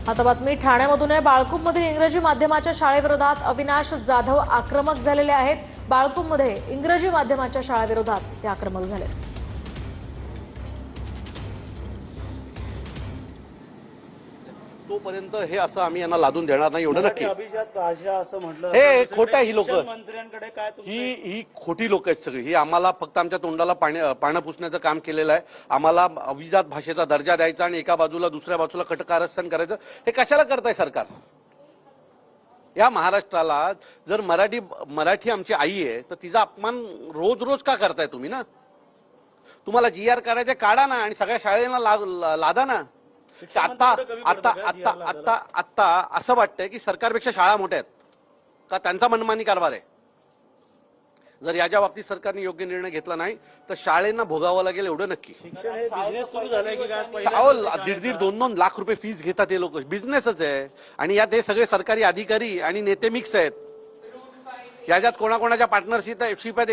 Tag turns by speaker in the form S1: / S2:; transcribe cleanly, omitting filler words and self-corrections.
S1: आता बातमी ठाण्यामधून आहे। बाळकूपमध्ये इंग्रजी माध्यमाच्या शाळेविरोधात अविनाश जाधव आक्रमक झालेले आहेत। बाळकूपमध्ये इंग्रजी माध्यमाच्या शाळेविरोधात ते आक्रमक झाले।
S2: तोपर्यंत हे असं आम्ही यांना लादून देणार नाही एवढं नक्की।
S3: अभिजात भाषा असं म्हटलं
S2: हे खोटं आहे ही लोक,
S3: मंत्र्यांकडे काय
S2: ही खोटी लोक आहेत सगळी। ही आम्हाला फक्त आमच्या तोंडाला पाणी पुसण्याचं काम केलेलं आहे। आम्हाला अभिजात भाषेचा दर्जा द्यायचा आणि एका बाजूला दुसऱ्या बाजूला कटकारस्थान करायचं, हे कशाला करताय सरकार? या महाराष्ट्राला जर मराठी आमची आई आहे तर तिचा अपमान रोज रोज का करताय तुम्ही? ना तुम्हाला GR करायचे काढा ना आणि सगळ्या शाळेला लादा ना। आता आता आता आता आता असं वाटतंय की सरकारपेक्षा शाळा मोठ्या आहेत का? त्यांचा मनमानी कारभार आहे। जर याच्या बाबतीत सरकारने योग्य निर्णय घेतला नाही तर शाळेंना भोगावं लागेल एवढं नक्की।
S3: बिझनेस सुरू झालाय की काय?
S2: 1.5-2 लाख रुपये फीस घेतात हे लोक, बिझनेसच आहे। आणि यात हे सगळे सरकारी अधिकारी आणि नेते मिक्स आहेत। याच्यात कोणाकोणाच्या पार्टनरशिप आहेत